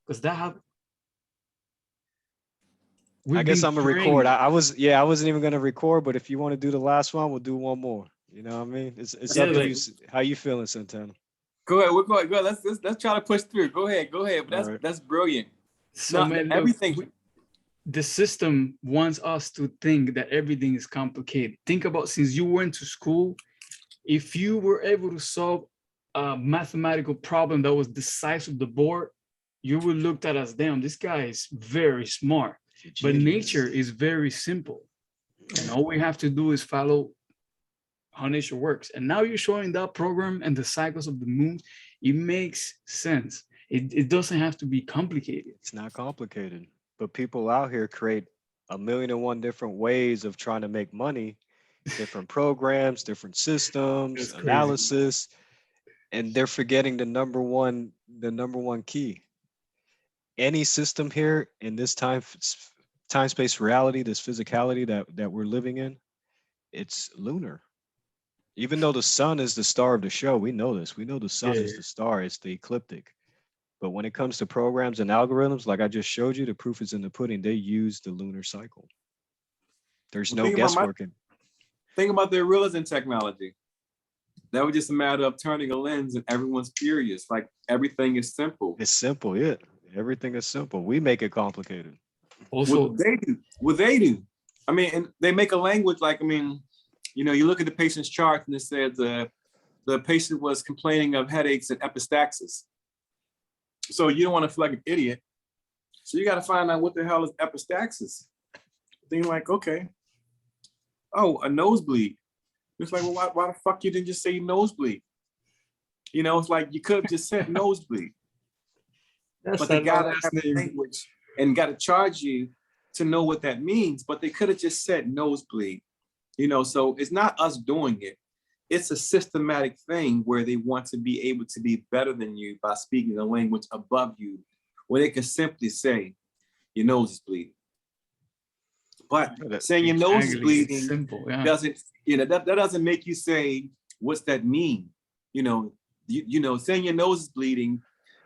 because that have I we've guess been I'm gonna record. trained. I wasn't even gonna record, but if you want to do the last one, we'll do one more. You know what I mean? It's Yeah, up to like you. How you feeling, Santana? Go ahead. We're going. Go ahead. Let's try to push through. Go ahead. Go ahead. But All right. that's brilliant. so, Not man. Look, everything. the system wants us to think that everything is complicated. Think about, since you went to school, if you were able to solve a mathematical problem that was the size of the board, you would look at as, damn, this guy is very smart. But nature is very simple, and all we have to do is follow how nature works. And now you're showing that program and the cycles of the moon. It makes sense. It doesn't have to be complicated. It's not complicated, but people out here create a million and one different ways of trying to make money, different programs, different systems, That's crazy. analysis, and they're forgetting the number one key. Any system here in this time space reality, this physicality that we're living in, it's lunar. Even though the sun is the star of the show, we know this. We know the sun is Yeah. the star, it's the ecliptic. But when it comes to programs and algorithms, like I just showed you, the proof is in the pudding. They use the lunar cycle. There's no guesswork. Think about their realism technology. That was just a matter of turning a lens and everyone's furious. Like everything is simple. It's simple, yeah. Everything is simple. We make it complicated. Also, What they do. What they do. I mean, and they make a language like, I mean, you know, you look at the patient's chart and it says the patient was complaining of headaches and epistaxis. So you don't want to feel like an idiot. So you got to find out what the hell is epistaxis. Then you're like, okay. Oh, a nosebleed. It's like, well, why the fuck you didn't just say nosebleed? You know, it's like you could have just said nosebleed. But they got to have a language and got to charge you to know what that means. But they could have just said nosebleed. You know, so it's not us doing it. It's a systematic thing where they want to be able to be better than you by speaking a language above you, where they can simply say, your nose is bleeding. But saying your nose is bleeding doesn't, you know, that doesn't make you say, what's that mean? You know, saying your nose is bleeding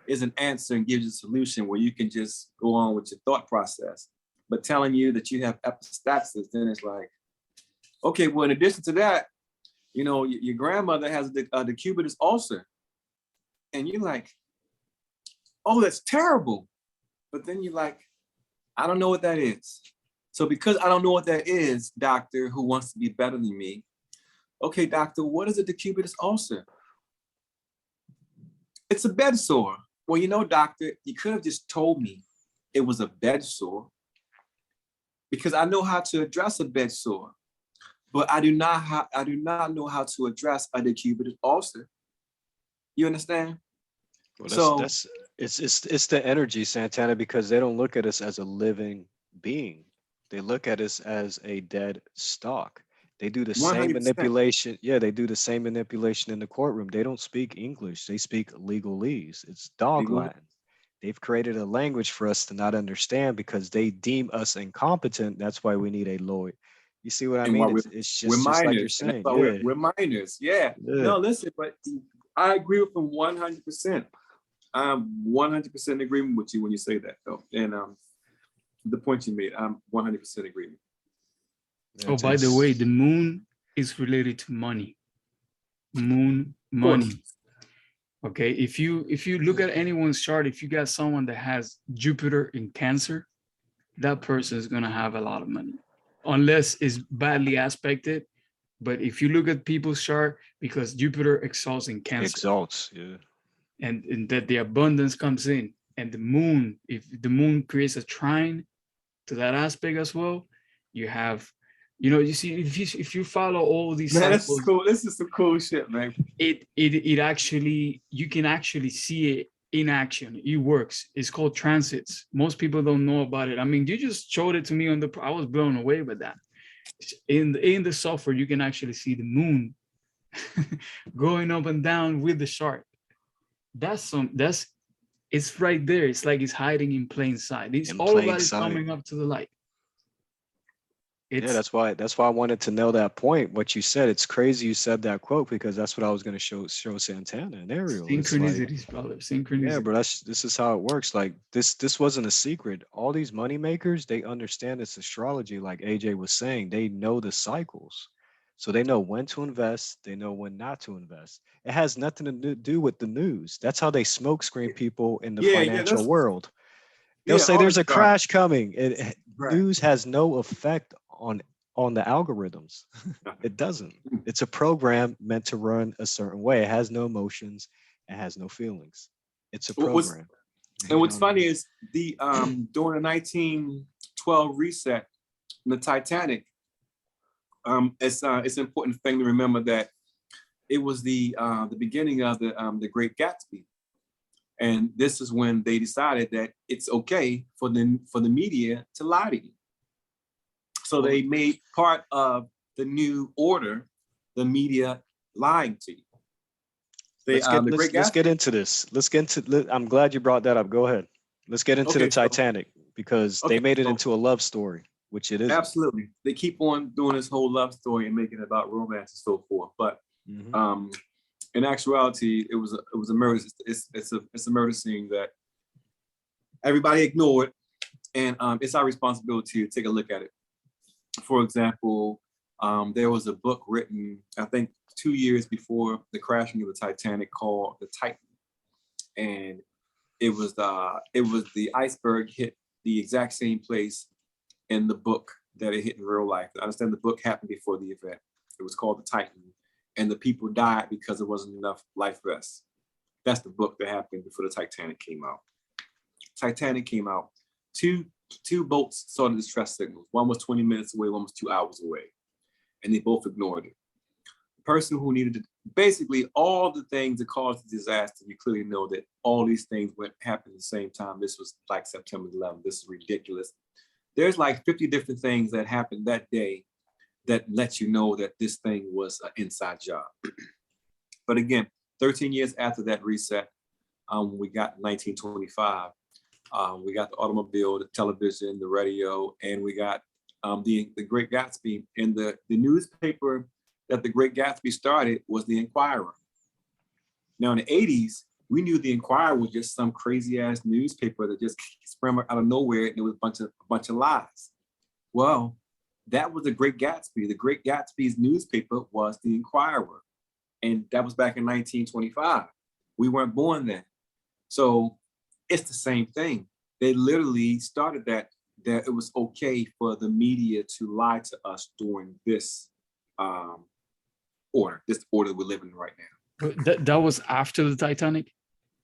is an answer and gives you a solution where you can just go on with your thought process. But telling you that you have epistaxis, then it's like, okay, well, in addition to that, you know, your grandmother has the decubitus ulcer. And you're like, oh, that's terrible. But then you're like, I don't know what that is. So because I don't know what that is, doctor who wants to be better than me, okay, doctor, what is a decubitus ulcer? It's a bed sore. Well, you know, doctor, you could have just told me it was a bed sore because I know how to address a bed sore. But I do not know how to address a decubitus ulcer. You understand? Well, it's the energy, Santana, because they don't look at us as a living being. They look at us as a dead stock. They do the 100%. Same manipulation. Yeah, they do the same manipulation in the courtroom. They don't speak English. They speak legalese. It's dog Latin. They've created a language for us to not understand because they deem us incompetent. That's why we need a lawyer. You see what I mean? It's just like you're saying. Yeah. We're minors. Yeah. No, listen, but I agree with them 100%. I'm 100% in agreement with you when you say that, though. And the point you made, I'm 100% agreement. Oh, by the way, the moon is related to money. Moon, money. Okay, if you look at anyone's chart, if you got someone that has Jupiter in Cancer, that person is gonna have a lot of money. Unless it's badly aspected. But if you look at people's chart, because Jupiter exalts in Cancer. Exalts, yeah. And that the abundance comes in. And the moon, if the moon creates a trine to that aspect as well, you have, you know, you see, if you follow all these cycles, this is cool. This is some cool shit, man. It actually, you can actually see it in action. It works. It's called transits. Most people don't know about it. I mean, you just showed it to me on I was blown away with that. In the software, you can actually see the moon going up and down with the chart. It's right there. It's like it's hiding in plain sight. All of that is coming up to the light. Yeah, that's why I wanted to know that point. What you said, it's crazy you said that quote, because that's what I was going to show Santana and Ariel. It's like, synchronicities, brother. yeah, Synchronicities. but this is how it works. Like this wasn't a secret. All these money makers, they understand this astrology. Like AJ was saying, they know the cycles, so they know when to invest. They know when not to invest. It has nothing to do with the news. That's how they smoke screen people in the Yeah, yeah, financial world. They'll yeah, say all there's a astrology. crash coming. Right. News has no effect on the algorithms. It doesn't. It's a program meant to run a certain way. It has no emotions. It has no feelings. It's a program. And what's funny is the during the 1912 reset, the Titanic. It's an important thing to remember that it was the beginning of the Great Gatsby, and this is when they decided that it's okay for the media to lie to you. So they made part of the new order the media lying to you. Let's get into this. I'm glad you brought that up. Go ahead. Let's get into the Titanic, because they made it into a love story, which it is. Absolutely. They keep on doing this whole love story and making it about romance and so forth. But in actuality, it was a murder. It's a murder scene that everybody ignored, and it's our responsibility to take a look at it. For example, there was a book written, I think, 2 years before the crashing of the Titanic, called The Titan, and it was the iceberg hit the exact same place in the book that it hit in real life. I understand the book happened before the event. It was called The Titan, and the people died because there wasn't enough life vests. That's the book that happened before the Titanic came out. Titanic came out. Two boats saw the distress signals. One was 20 minutes away, one was 2 hours away, and they both ignored it. The person who needed to, basically all the things that caused the disaster, you clearly know that all these things happened at the same time. This was like September 11th. This is ridiculous. There's like 50 different things that happened that day that let you know that this thing was an inside job. But again, 13 years after that reset, we got 1925. We got the automobile, the television, the radio, and we got the Great Gatsby. And the newspaper that the Great Gatsby started was the Inquirer. Now in the 80s, we knew the Inquirer was just some crazy ass newspaper that just sprang out of nowhere, and it was a bunch of lies. Well, that was the Great Gatsby. The Great Gatsby's newspaper was the Inquirer, and that was back in 1925. We weren't born then, so it's the same thing. They literally started that it was okay for the media to lie to us during this order we're living in right now. That was after the Titanic?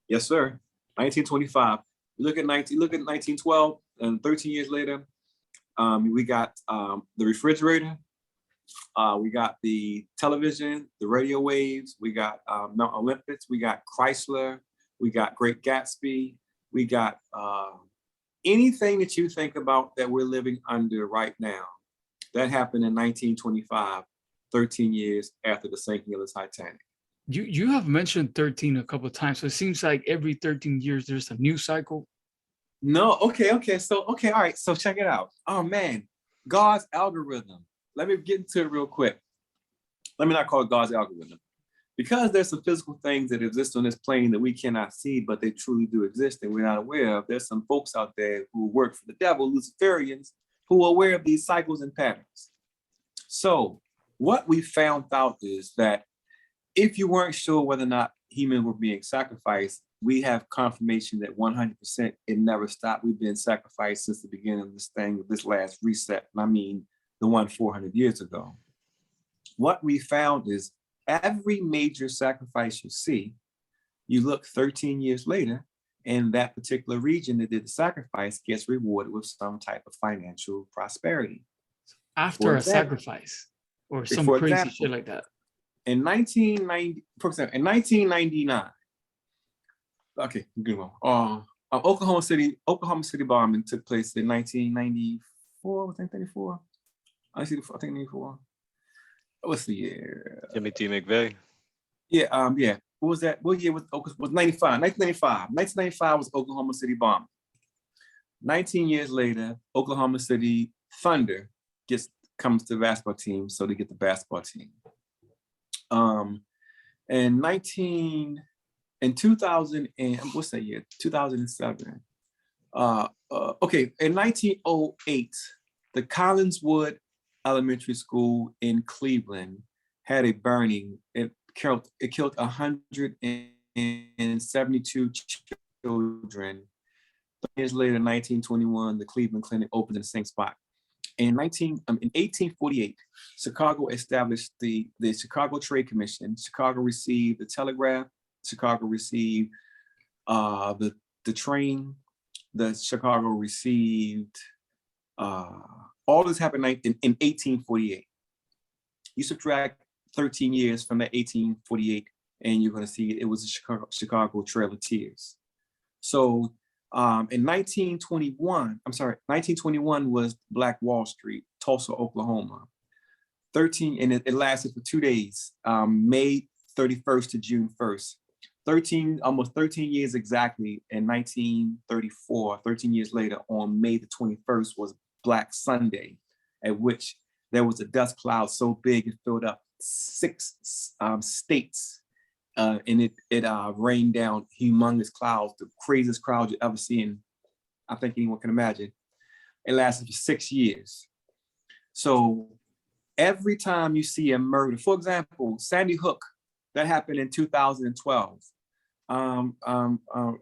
Yes, sir. 1925. You look at 1912, and 13 years later, we got the refrigerator, we got the television, the radio waves, we got Mount Olympus, we got Chrysler, we got Great Gatsby, we got anything that you think about that we're living under right now. That happened in 1925, 13 years after the sinking of the Titanic. You have mentioned 13 a couple of times, so it seems like every 13 years there's a new cycle. No, okay, all right, so check it out. Oh man, God's algorithm. Let me get into it real quick. Let me not call it God's algorithm, because there's some physical things that exist on this plane that we cannot see, but they truly do exist and we're not aware of. There's some folks out there who work for the devil, Luciferians, who are aware of these cycles and patterns. So what we found out is that if you weren't sure whether or not humans were being sacrificed, we have confirmation that 100% it never stopped. We've been sacrificed since the beginning of this thing, this last reset. And I mean the one 400 years ago. What we found is every major sacrifice you see, you look 13 years later, and that particular region that did the sacrifice gets rewarded with some type of financial prosperity. After a sacrifice or some crazy shit like that. In 1990, for example, in 1999, okay, good one. Oklahoma City bombing took place in 1994. Was that 94? I think 94. What's the year? Jimmy T. McVeigh. Yeah, yeah. What was that? What year was 95? 1995. 1995 was Oklahoma City bombing. 19 years later, Oklahoma City Thunder gets comes to the basketball team, so they get the basketball team. In 2000 and what's that year? 2007. Okay, in 1908, the Collinswood Elementary School in Cleveland had a burning. It killed 172 children. 3 years later, in 1921, the Cleveland Clinic opened in the same spot. In 1848, Chicago established the Chicago Trade Commission. Chicago received the telegraph. Chicago received the train. The Chicago received all this happened in 1848. You subtract 13 years from that 1848, and you're going to see it was the Chicago Trail of Tears. So in 1921 was Black Wall Street, Tulsa, Oklahoma. And it lasted for 2 days, May 31st to June 1st. Almost 13 years exactly. In 1934, 13 years later, on May the 21st was Black Sunday, at which there was a dust cloud so big it filled up 6 states. And it rained down humongous clouds, the craziest crowd you ever seen. I think anyone can imagine. It lasted for 6 years. So every time you see a murder, for example, Sandy Hook, that happened in 2012.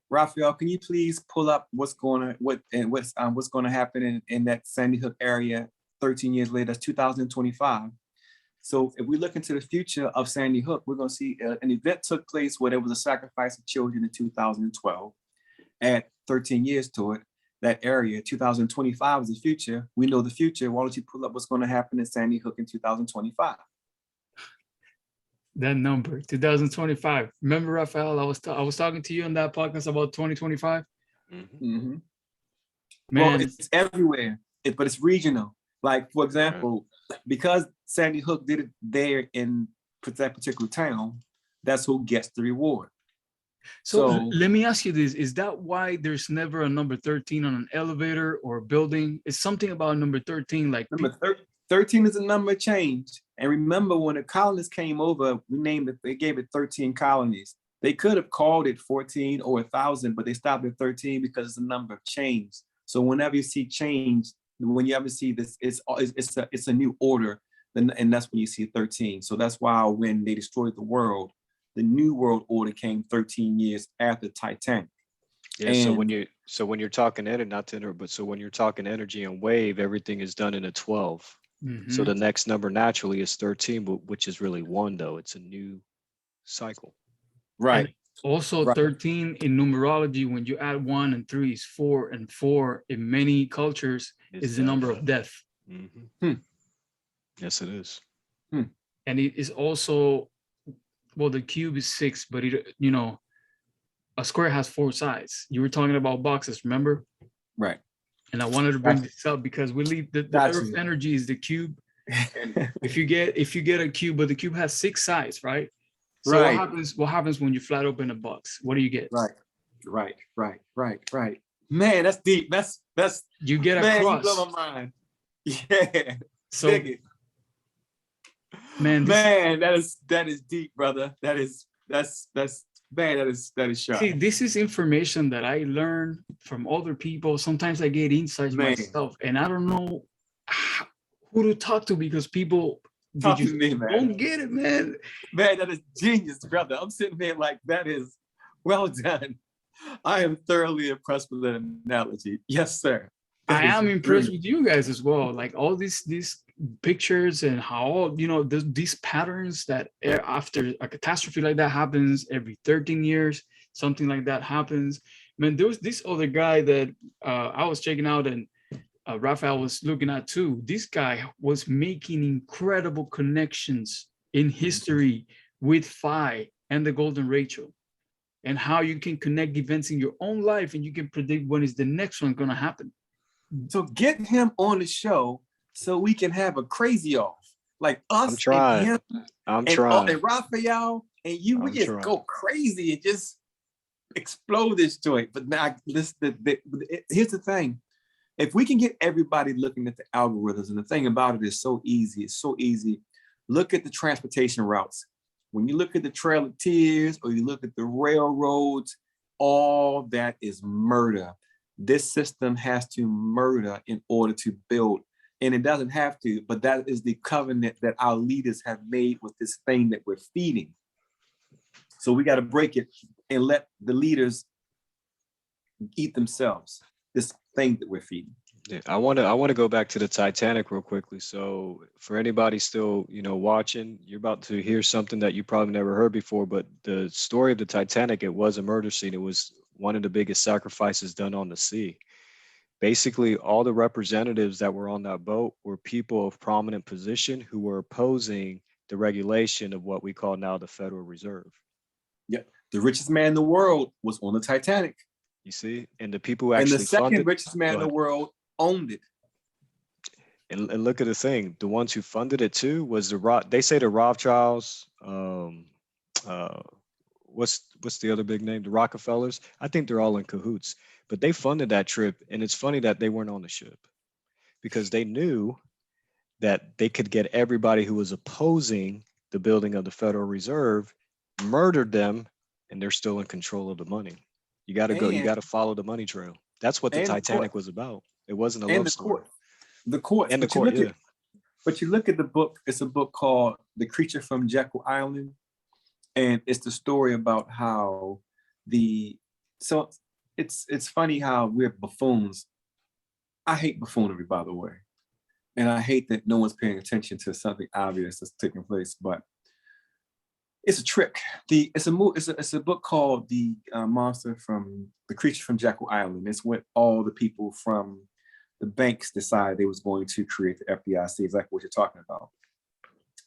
Raphael, can you please pull up what's going to happen in that Sandy Hook area 13 years later? That's 2025. So if we look into the future of Sandy Hook, we're going to see an event took place where there was a sacrifice of children in 2012. Add 13 years to it, that area, 2025 is the future. We know the future. Why don't you pull up what's going to happen in Sandy Hook in 2025? That number, 2025. Remember, Raphael, I was talking to you on that podcast about 2025. Mm-hmm. Man, well, it's everywhere, but it's regional. Like, for example, because Sandy Hook did it there in that particular town, that's who gets the reward. So let me ask you this. Is that why there's never a number 13 on an elevator or a building? It's something about number 13. Like number 13 is a number change. And remember, when the colonists came over, we named it, they gave it 13 colonies. They could have called it 14 or 1,000, but they stopped at 13 because it's a number of change. So whenever you see change, when you ever see this, it's a new order, and that's when you see 13. So that's why when they destroyed the world, the new world order came 13 years after Titanic. Yeah. And so when you're talking when you're talking energy and wave, everything is done in a 12. Mm-hmm. So the next number naturally is 13, which is really 1 though. It's a new cycle. Right. And also, right. 13 in numerology, when you add 1 and 3 is 4, and 4 in many cultures is the number of death. Mm-hmm. Yes, it is. And it is also, well, the cube is 6, but a square has 4 sides. You were talking about boxes, remember? Right. And I wanted to bring this up because we leave the Earth energy is the cube. And if you get a cube, but the cube has 6 sides, right? So right. What happens when you flat open a box? What do you get? Right. Man, that's deep. That's you get a man, cross. You blow my mind. Yeah. So man, that is deep, brother. That is sharp. See, this is information that I learned from other people. Sometimes I get insights myself, and I don't know who to talk to because people talk to me, man. Don't get it, man. Man, that is genius, brother. I'm sitting there like, that is well done. I am thoroughly impressed with that analogy. Yes, sir. I am impressed with you guys as well. Like all these pictures and how, these patterns that after a catastrophe like that happens every 13 years, something like that happens. Man, there was this other guy that I was checking out and Raphael was looking at too. This guy was making incredible connections in history with Phi and the Golden Ratio, and how you can connect events in your own life and you can predict when is the next one going to happen. So get him on the show so we can have a crazy off. Like us I'm trying. and him I'm trying. And Raphael and you, we just go crazy and just explode this joint. But now here's the thing. if we can get everybody looking at the algorithms, and the thing about it is so easy, it's so easy. Look at the transportation routes. When you look at the Trail of Tears or you look at the railroads, all that is murder. This system has to murder in order to build. And it doesn't have to, but that is the covenant that our leaders have made with this thing that we're feeding. So we got to break it and let the leaders eat themselves, this thing that we're feeding. Yeah, I want to go back to the Titanic real quickly. So for anybody still, watching, you're about to hear something that you probably never heard before, but the story of the Titanic, it was a murder scene. It was one of the biggest sacrifices done on the sea. Basically, all the representatives that were on that boat were people of prominent position who were opposing the regulation of what we call now the Federal Reserve. Yep. The richest man in the world was on the Titanic. You see? And the people who actually and the second richest man in the world owned it. And look at the thing, the ones who funded it too was they say the Rothschilds, what's the other big name? The Rockefellers. I think they're all in cahoots, but they funded that trip. And it's funny that they weren't on the ship because they knew that they could get everybody who was opposing the building of the Federal Reserve, murdered them, and they're still in control of the money. You got to go. You got to follow the money trail. That's what the Titanic was about. It wasn't a love story. The court. And the court, yeah. But you look at the book. It's a book called The Creature from Jekyll Island, and it's the story about how so it's funny how we're buffoons. I hate buffoonery, by the way, and I hate that no one's paying attention to something obvious that's taking place, but. It's a trick. It's a book called The Creature from Jekyll Island. It's when all the people from the banks decided they was going to create the FDIC, exactly what you're talking about.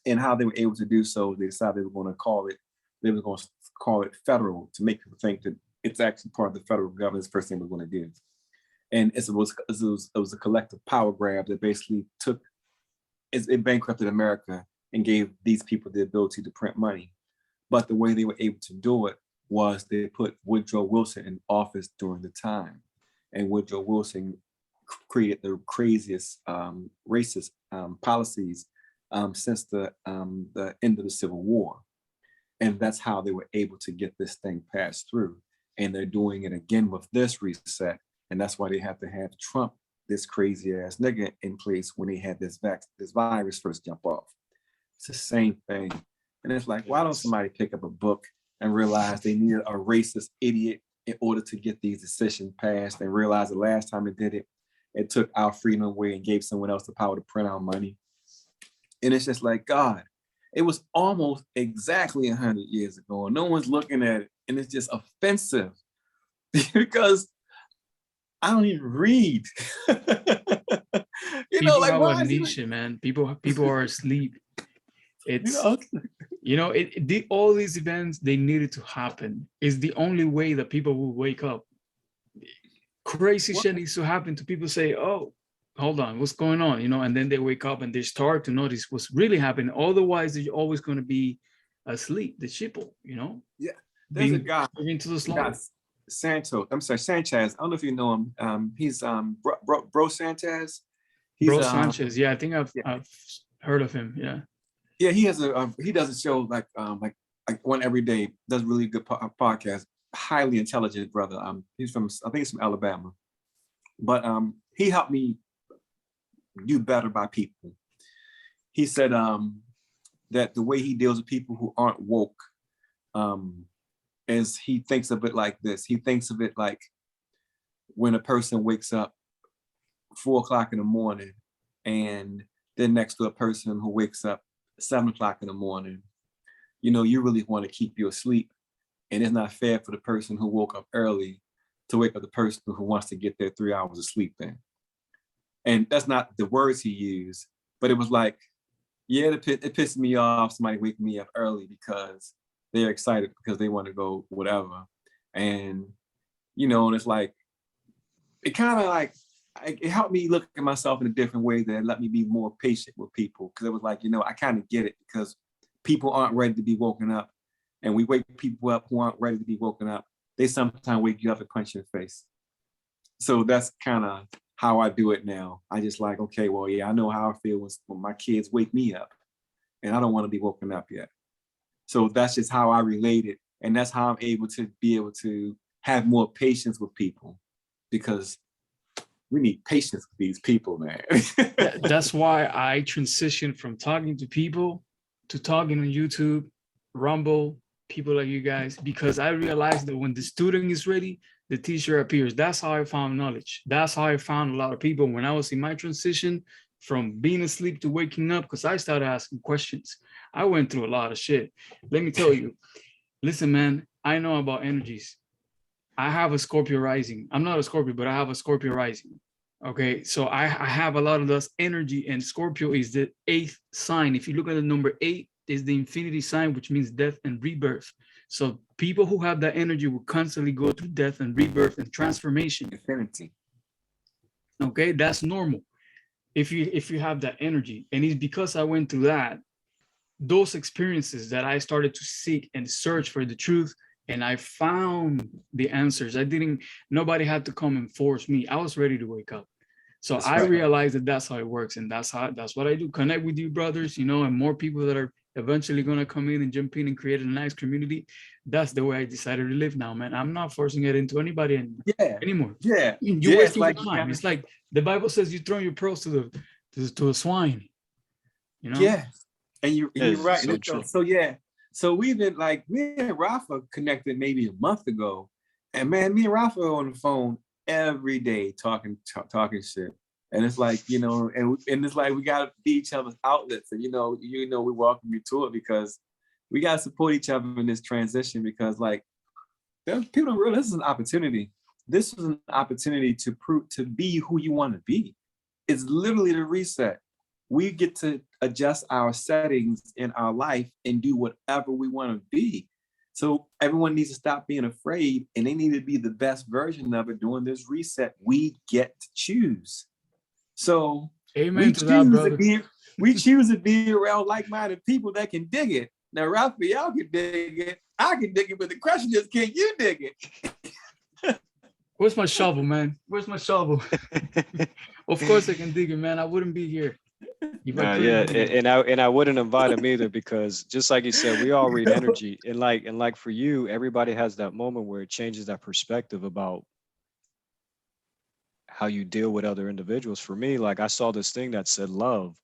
And how they were able to do so, they decided they were going to call it federal to make people think that it's actually part of the federal government's first thing we're going to do. And it was a collective power grab that basically it bankrupted America and gave these people the ability to print money. But the way they were able to do it was they put Woodrow Wilson in office during the time. And Woodrow Wilson created the craziest racist policies since the end of the Civil War. And that's how they were able to get this thing passed through. And they're doing it again with this reset. And that's why they have to have Trump, this crazy ass nigga, in place when they had this virus first jump off. It's the same thing. And it's like, why don't somebody pick up a book and realize they needed a racist idiot in order to get these decisions passed, and realize the last time it did it, it took our freedom away and gave someone else the power to print our money. And it's just like, God, it was almost exactly 100 years ago. And no one's looking at it. And it's just offensive because I don't even read. People have amnesia, man. People are asleep. It's all these events, they needed to happen. It's the only way that people will wake up. Crazy shit needs to happen to people say, oh, hold on, what's going on? And then they wake up and they start to notice what's really happening. Otherwise, they're always going to be asleep, the sheeple, Yeah, there's a guy into the slumber. Sanchez. I don't know if you know him. He's Bro Sanchez. Bro Sanchez. Yeah, I think I've heard of him. Yeah. Yeah, he has he does a show like one every day. Does really good podcast. Highly intelligent brother. I think he's from Alabama, but he helped me do better by people. He said that the way he deals with people who aren't woke is he thinks of it like this. He thinks of it like when a person wakes up 4 o'clock in the morning and they're next to a person who wakes up 7 o'clock in the morning. You really want to keep you asleep. And it's not fair for the person who woke up early to wake up the person who wants to get their 3 hours of sleep in. And that's not the words he used, but it was like, yeah, it pissed me off. Somebody waking me up early because they're excited because they want to go whatever. And, and it's like, it kind of like, it helped me look at myself in a different way that let me be more patient with people. Because it was like, I kind of get it because people aren't ready to be woken up. And we wake people up who aren't ready to be woken up. They sometimes wake you up and punch you in the face. So that's kind of how I do it now. I just like, okay, well, yeah, I know how I feel when my kids wake me up, and I don't want to be woken up yet. So that's just how I relate it. And that's how I'm able to have more patience with people, because we need patience with these people, man. That's why I transitioned from talking to people to talking on YouTube, Rumble, people like you guys, because I realized that when the student is ready, the teacher appears. That's how I found knowledge. That's how I found a lot of people when I was in my transition from being asleep to waking up, because I started asking questions. I went through a lot of shit. Let me tell you, listen, man, I know about energies. I have a Scorpio rising. I'm not a Scorpio, but I have a Scorpio rising. Okay, so I have a lot of this energy, and Scorpio is the 8th sign. If you look at the number 8, is the infinity sign, which means death and rebirth. So people who have that energy will constantly go through death and rebirth and transformation. Infinity. Okay, that's normal if you have that energy. And it's because I went through those experiences that I started to seek and search for the truth, and I found the answers. Nobody had to come and force me. I was ready to wake up. So I realized that that's how it works, and that's what I do. Connect with you brothers, and more people that are eventually going to come in and jump in and create a nice community. That's the way I decided to live now, man. I'm not forcing it into anybody anymore. Yeah. You waste your time. It's like the Bible says you throw your pearls to a swine. Yeah. And you're right. So true. So yeah. So we've been like, me and Rafa connected maybe a month ago. And man, me and Rafa are on the phone every day talking shit. And it's like, and it's like we gotta be each other's outlets. And we welcome you to it, because we gotta support each other in this transition, because like people don't realize this is an opportunity. This is an opportunity to be who you want to be. It's literally the reset. We get to adjust our settings in our life and do whatever we want to be. So everyone needs to stop being afraid, and they need to be the best version of it during this reset. We get to choose. So amen to that, brother. We choose to be around like-minded people that can dig it. Now, Raphael can dig it. I can dig it, but the question is, can you dig it? Where's my shovel, man? Where's my shovel? Of course I can dig it, man. I wouldn't be here. And I wouldn't invite him either, because just like you said, we all read energy, and like for you, everybody has that moment where it changes that perspective about how you deal with other individuals. For me, like I saw this thing that said love,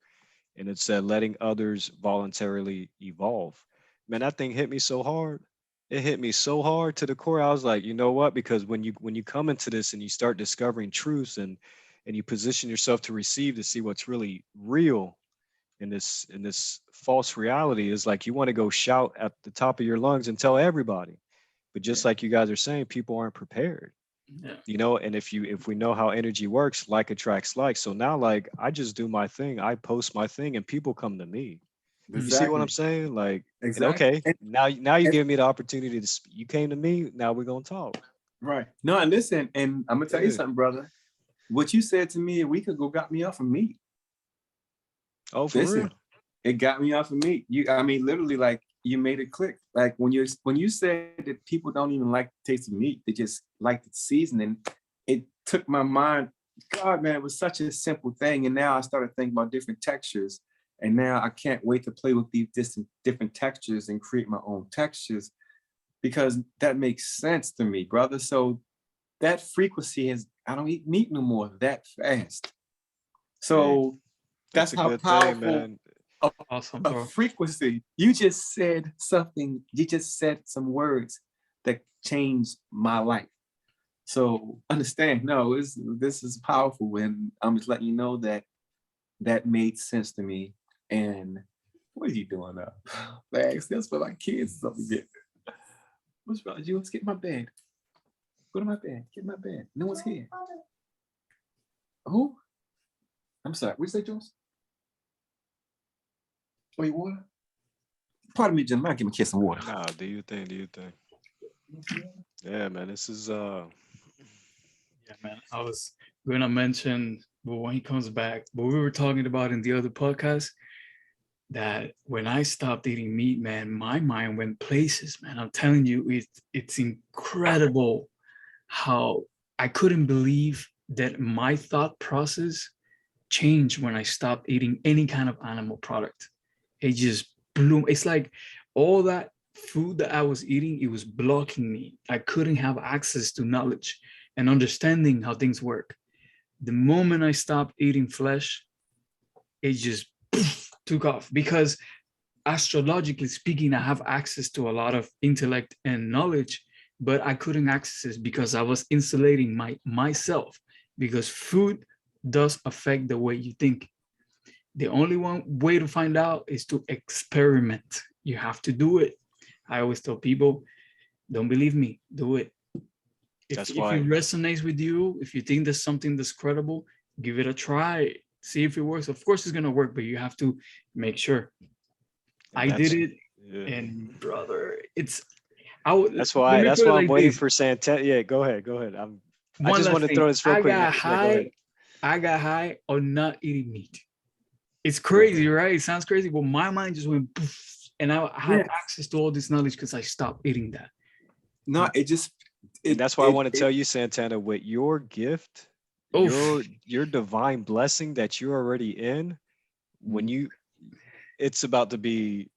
and it said letting others voluntarily evolve. Man, that thing hit me so hard. It hit me so hard to the core. I was like, you know what? Because when you come into this and you start discovering truths, and you position yourself to receive, to see what's really real in this false reality, is like you want to go shout at the top of your lungs and tell everybody. But just like you guys are saying, people aren't prepared. And if we know how energy works, like attracts like. So now, like, I just do my thing, I post my thing, and people come to me. Exactly. You see what I'm saying? Like, exactly. Okay, now you give me the opportunity to speak. You came to me, now we're gonna talk. Right. No, and listen, and I'm gonna tell you something, brother. What you said to me a week ago got me off of meat. Oh, for real? It got me off of meat. Literally, like, you made it click. Like when you said that people don't even like the taste of meat, they just like the seasoning. It took my mind. God, man, it was such a simple thing. And now I started thinking about different textures. And now I can't wait to play with these different textures and create my own textures, because that makes sense to me, brother. So that frequency I don't eat meat no more that fast. So that's how powerful a frequency. You just said something. You just said some words that changed my life. So understand, no, this is powerful, and I'm just letting you know that made sense to me. And what are you doing up? Bags, that's for my kids. Something to get. What's wrong with you? Let's get in my bed. Go to my bed. Get in my bed. No one's here. Who? I'm sorry. What did you say, Jones? Oh, you water? Pardon me, gentlemen. I'll give me a kiss and water. Nah, do you think? Yeah, man. This is Yeah, man. I was gonna mention, but when he comes back, but we were talking about in the other podcast, that when I stopped eating meat, man, my mind went places, man. I'm telling you, it's incredible how I couldn't believe that my thought process changed when I stopped eating any kind of animal product. It just blew. It's like all that food that I was eating, it was blocking me. I couldn't have access to knowledge and understanding how things work. The moment I stopped eating flesh, it just took off because astrologically speaking, I have access to a lot of intellect and knowledge, but I couldn't access it because I was insulating myself because food does affect the way you think. The only one way to find out is to experiment. You have to do it. I always tell people, don't believe me, do it. If it resonates with you, if you think there's something that's credible, give it a try. See if it works. Of course, it's gonna work, but you have to make sure. I did it, and brother, it's. That's why I'm waiting for Santana. Yeah, go ahead. I just want to throw this real quick. I got high on not eating meat. It's crazy, right? It sounds crazy, but my mind just went poof, and I had access to all this knowledge because I stopped eating that. No, that's why I want to tell you, Santana, with your gift, your divine blessing that you're already in, when it's about to be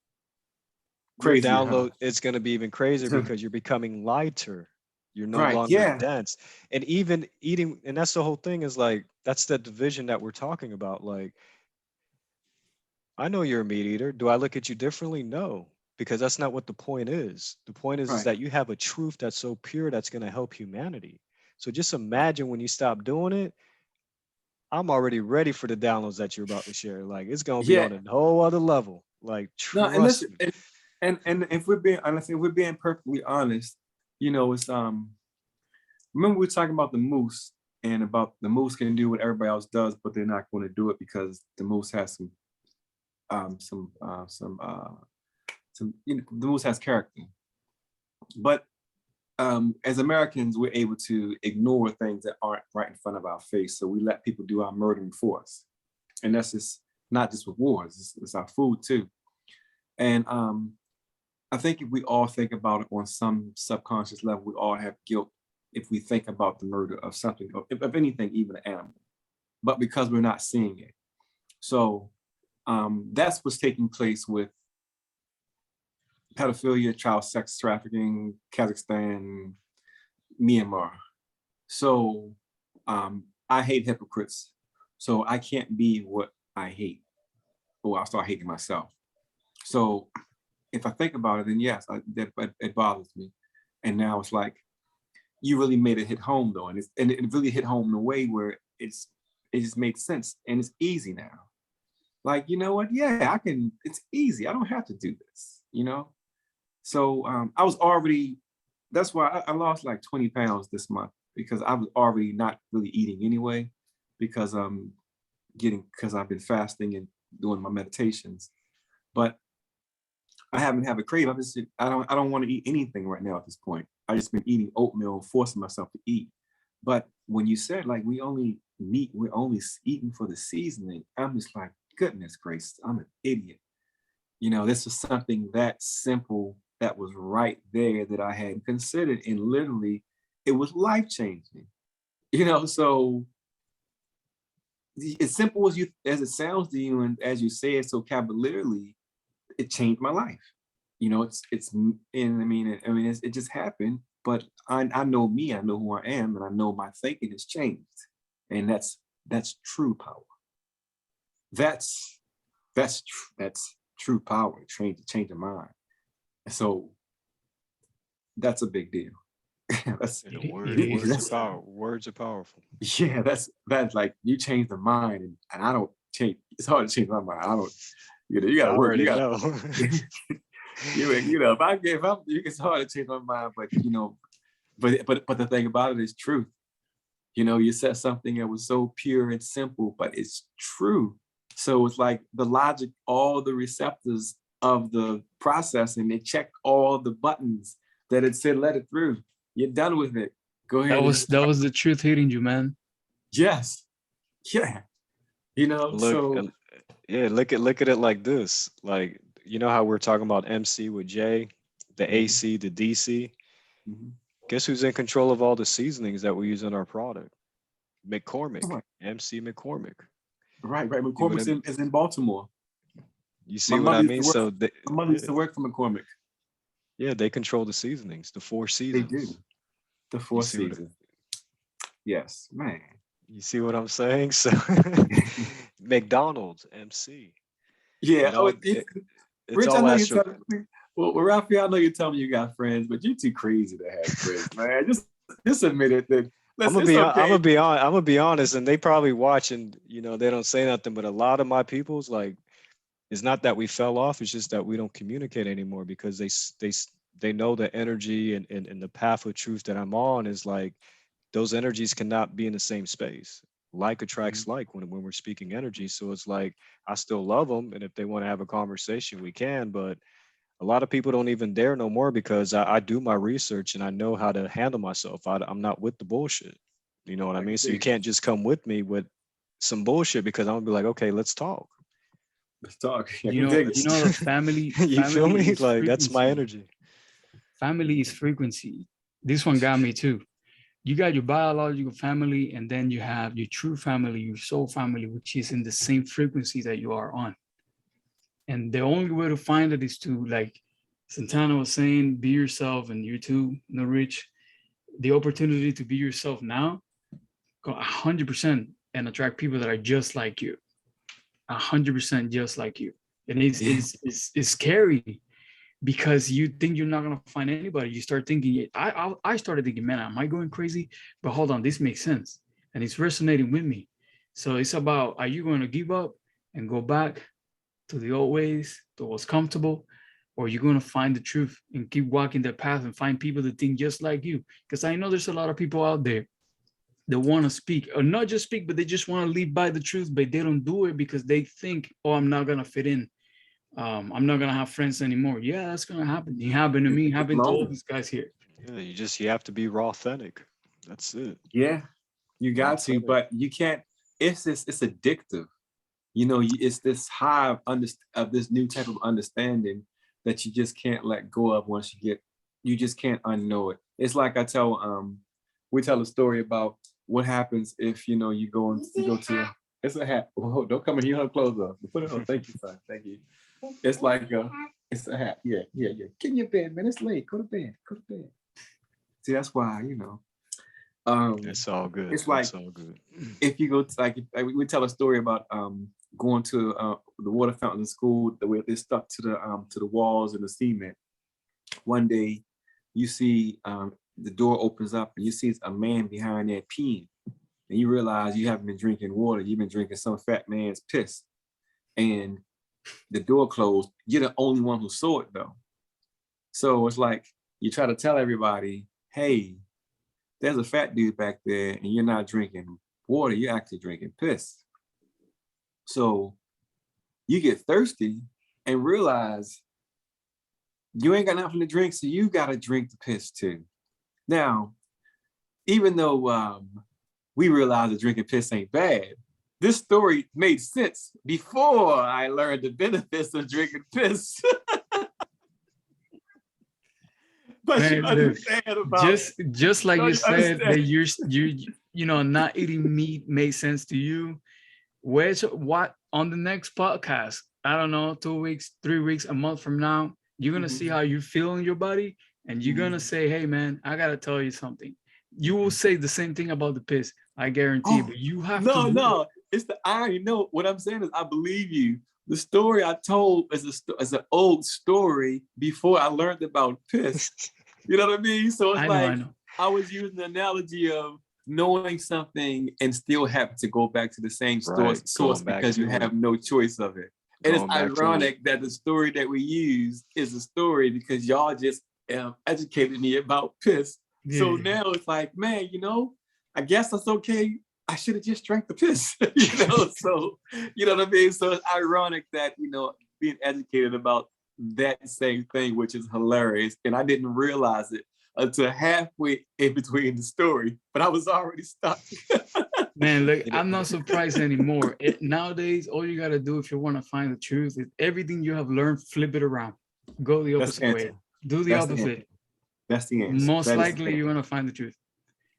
crazy. Download, it's going to be even crazier because you're becoming lighter. You're no longer dense. And even eating, and that's the whole thing, is like, that's the division that we're talking about. Like, I know you're a meat eater. Do I look at you differently? No, because that's not what the point is. The point is that you have a truth that's so pure that's going to help humanity. So just imagine when you stop doing it, I'm already ready for the downloads that you're about to share. Like, it's going to be on a whole other level. Like, trust me. And if we're being perfectly honest, you know, it's remember we were talking about the moose and about the moose can do what everybody else does, but they're not going to do it because the moose has the moose has character. But as Americans, we're able to ignore things that aren't right in front of our face. So we let people do our murdering for us. And that's just not just with wars, it's our food too. And I think if we all think about it on some subconscious level, we all have guilt if we think about the murder of something, of anything, even an animal, but because we're not seeing it. So that's what's taking place with pedophilia, child sex trafficking, Kazakhstan, Myanmar. So I hate hypocrites. So I can't be what I hate, or I'll start hating myself. So if I think about it, then yes, it bothers me. And now it's like, you really made it hit home though. And it really hit home in a way where it just made sense. And it's easy now. Like, you know what? Yeah, it's easy. I don't have to do this, you know? So I was already, that's why I lost like 20 pounds this month, because I was already not really eating anyway, because I've been fasting and doing my meditations. But I haven't had a crave. I don't want to eat anything right now at this point. I just been eating oatmeal, forcing myself to eat. But when you said like we're only eating for the seasoning, I'm just like, goodness gracious, I'm an idiot. You know, this was something that simple that was right there that I hadn't considered, and literally it was life-changing. You know, so as simple as it sounds to you, and as you say it so cavalierly, it changed my life. You know, it just happened. But I know me, I know who I am, and I know my thinking has changed, and that's true power. That's true power. Change your mind. So that's a big deal. Words are powerful. Yeah, that's like, you change the mind, and I don't change. It's hard to change my mind. I don't. You know, you gotta work. You gotta know. It's hard to change my mind, but you know, but the thing about it is truth. You know, you said something that was so pure and simple, but it's true. So it's like the logic, all the receptors of the processing, they checked all the buttons that it said, let it through. You're done with it. Go ahead. That was the truth hitting you, man. Yes. Yeah. You know, look at it like this. Like, you know how we're talking about MC with J, the AC, the DC. Mm-hmm. Guess who's in control of all the seasonings that we use in our product? McCormick, MC McCormick. Right. McCormick is in Baltimore. You see what I mean? So my mother used to work for McCormick. Yeah, they control the seasonings, the 4 seasons. They do. The 4 seasons. Yes, man. You see what I'm saying? So McDonald's, MC. Yeah. It's Rich, all I know you're telling me. Well, Raphael, I know you're telling me you got friends, but you're too crazy to have friends, man. Just admit it. That I'm gonna be honest, and they probably watch, and they don't say nothing. But a lot of my people's like, it's not that we fell off; it's just that we don't communicate anymore because they know the energy and the path of truth that I'm on is like those energies cannot be in the same space. Like attracts like when we're speaking energy. So it's like I still love them, and if they want to have a conversation, we can. But a lot of people don't even dare no more because I do my research and I know how to handle myself. I'm not with the bullshit. You know what I mean? So you can't just come with me with some bullshit because I'm gonna be like, okay, let's talk. Let's talk. The family. You feel me? Like frequency. That's my energy. Family is frequency. This one got me too. You got your biological family, and then you have your true family, your soul family, which is in the same frequency that you are on. And the only way to find it is to, like Santana was saying, be yourself, and you too, NuRich. The opportunity to be yourself now, go 100% and attract people that are just like you, 100% just like you. And it's scary because you think you're not gonna find anybody. You start thinking, I started thinking, man, am I going crazy? But hold on, this makes sense, and it's resonating with me. So it's about, are you going to give up and go back to the old ways, to what's comfortable, or you're going to find the truth and keep walking that path and find people that think just like you? Because I know there's a lot of people out there that want to speak, or not just speak, but they just want to live by the truth, but they don't do it because they think, oh, I'm not going to fit in. I'm not going to have friends anymore. Yeah, that's going to happen. It happened to me. It happened to all these guys here. Yeah, you have to be raw authentic. That's it. Yeah, you got to, but you can't. It's addictive. It's this high of this new type of understanding that you just can't let go of once you just can't unknow it. It's like we tell a story about what happens if, you go to, it's a hat. Oh, don't come in here, clothes off. Put it on. Thank you, son. Thank you. It's like, it's a hat. Yeah. Get in your bed, man. It's late. Go to bed. See, that's why, it's all good. It's like, all good. If you go to, we tell a story about going to the water fountain in school, the way they stuck to the walls and the cement. One day, you see the door opens up and you see a man behind there peeing, and you realize you haven't been drinking water. You've been drinking some fat man's piss, and the door closed. You're the only one who saw it though. So it's like you try to tell everybody, hey, there's a fat dude back there and you're not drinking water, you're actually drinking piss. So you get thirsty and realize you ain't got nothing to drink, so you got to drink the piss too. Now, even though we realize that drinking piss ain't bad, this story made sense before I learned the benefits of drinking piss. But man, you understand about just like you said that you're not eating meat made sense to you. What on the next podcast, I don't know, 2 weeks, 3 weeks, a month from now, you're gonna see how you feel in your body, and you're gonna say, hey man, I gotta tell you something. You will say the same thing about the piss, I guarantee. But you have to. No, it's I already know. What I'm saying is I believe you. The story I told is an old story before I learned about piss. You know what I mean? So it's I was using the analogy of knowing something and still having to go back to the same source because you have no choice of it. And it's ironic that the story that we use is a story because y'all just educated me about piss. Yeah. So now it's like, man, I guess that's okay. I should have just drank the piss, so, you know what I mean? So it's ironic that, being educated about that same thing, which is hilarious. And I didn't realize it until halfway in between the story, but I was already stuck. Man, look, I'm not surprised anymore. Nowadays, all you got to do if you want to find the truth is everything you have learned, flip it around. Go the opposite way. Do the opposite. That's the answer. Most likely, you want to find the truth.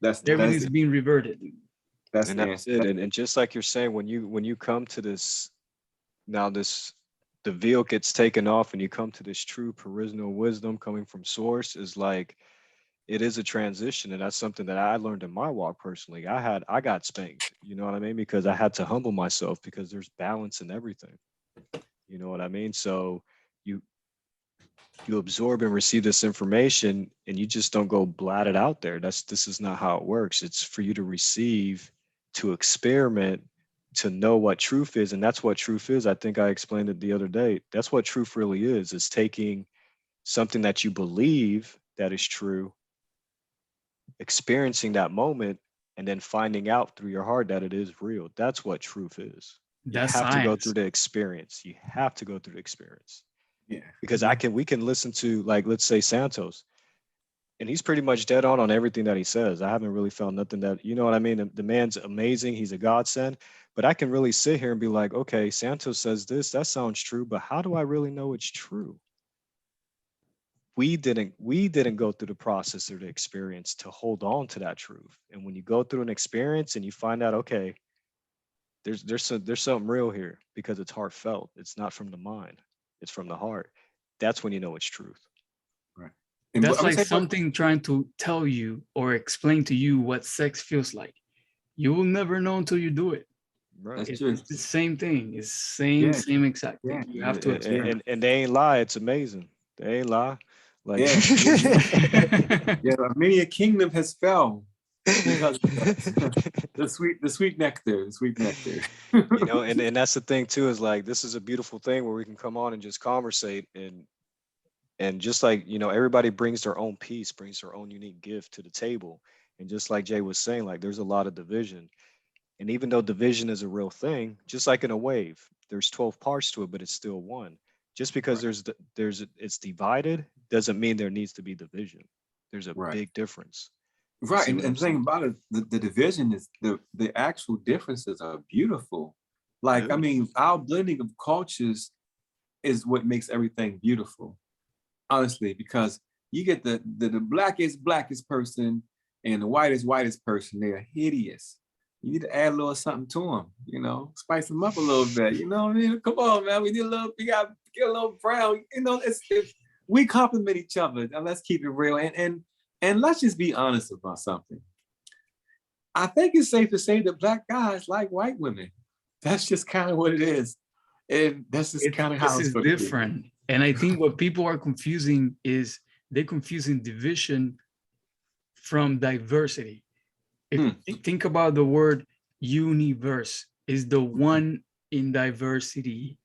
Everything's being reverted. That's And the that's answer. it. And just like you're saying, when you come to this, now this, the veil gets taken off and you come to this true personal wisdom coming from source, is like, it is a transition. And that's something that I learned in my walk personally. I got spanked, you know what I mean? Because I had to humble myself, because there's balance in everything. You know what I mean? So you absorb and receive this information, and you just don't go blat it out there. This is not how it works. It's for you to receive, to experiment, to know what truth is. And that's what truth is. I think I explained it the other day. That's what truth really is. It's taking something that you believe that is true, experiencing that moment, and then finding out through your heart that it is real. That's what truth is. You That's have to go science. through the experience. You have to go through the experience. Yeah. Because we can listen to, like, let's say Santos, and he's pretty much dead on everything that he says. I haven't really found nothing that, you know what I mean? The man's amazing. He's a godsend, but I can really sit here and be like, okay, Santos says this, that sounds true, but how do I really know it's true? We didn't go through the process or the experience to hold on to that truth. And when you go through an experience and you find out, okay, there's something real here, because it's heartfelt. It's not from the mind. It's from the heart. That's when you know it's truth. Right. And That's I'm like gonna say, something trying to tell you or explain to you what sex feels like. You will never know until you do it. Right. that's It's, true. it's the same thing. It's Yeah. same exact thing. Yeah. You have to experiment. And they ain't lie. It's amazing. They ain't lie. Like, Yeah. Yeah. Many a kingdom has fell because of the sweet nectar, the sweet nectar. you know, and that's the thing too, is like, this is a beautiful thing where we can come on and just conversate, and just like, you know, everybody brings their own piece, brings their own unique gift to the table. And just like Jay was saying, like, there's a lot of division. And even though division is a real thing, just like in a wave, there's 12 parts to it, but it's still one. Just because Right. it's divided doesn't mean there needs to be division. There's a Right. big difference. You Right. see what I'm And the thing saying? about it, the division is the actual differences are beautiful. Like, Yeah. I mean, our blending of cultures is what makes everything beautiful. Honestly, because you get the blackest person and the whitest person. They are hideous. You need to add a little something to them, you know, spice them up a little bit. You know what I mean? Come on, man. We got to get a little brown. You know, it's we complement each other. And let's keep it real. And let's just be honest about something. I think it's safe to say that black guys like white women. That's just kind of what it is. And that's just kind of how This it's is going to be. different. And I think what people are confusing is they're confusing division from diversity. If you think about the word universe, is the one in diversity.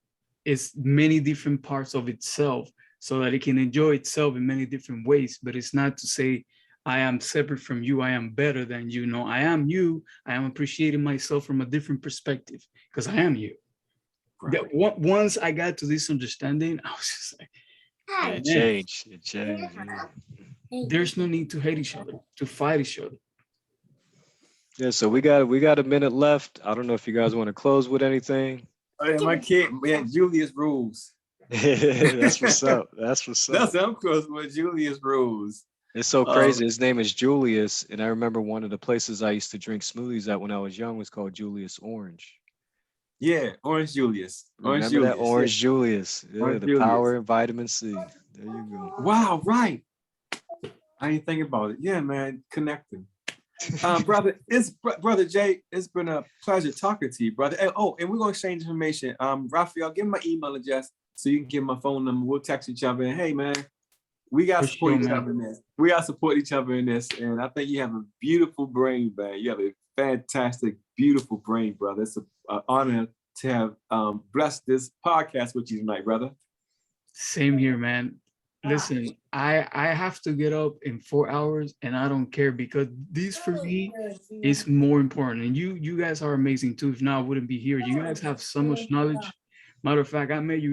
It's many different parts of itself so that it can enjoy itself in many different ways. But it's not to say I am separate from you, I am better than you. No, I am you. I am appreciating myself from a different perspective because I am you. Right. Once I got to this understanding, I was just like, Yeah, it changed. It changed. There's no need to hate each other, to fight each other. Yeah, so we got a minute left. I don't know if you guys want to close with anything. Oh, yeah, my kid, man, Julius rules. That's what's up. That's what's up. That's I'm close with Julius rules. It's so crazy. His name is Julius, and I remember one of the places I used to drink smoothies at when I was young was called Julius Orange. Yeah, Orange Julius. Remember Julius, that Orange yeah. Julius? Yeah, Orange the Julius. power and vitamin C. There you go. Wow, right. I didn't think about it. Yeah, man, connecting. Brother, Brother Jay, it's been a pleasure talking to you, brother. And we're gonna exchange information. Raphael, give me my email address so you can give my phone number. We'll text each other. And hey, man, we gotta support each other in this. We gotta support each other in this. And I think you have a beautiful brain, man. You have a fantastic, beautiful brain, brother. It's an honor to have blessed this podcast with you tonight, brother. Same here, man. Listen, I have to get up in 4 hours and I don't care because this for me is more important. And you guys are amazing too. If not, I wouldn't be here. You guys have so much knowledge. Matter of fact, I met you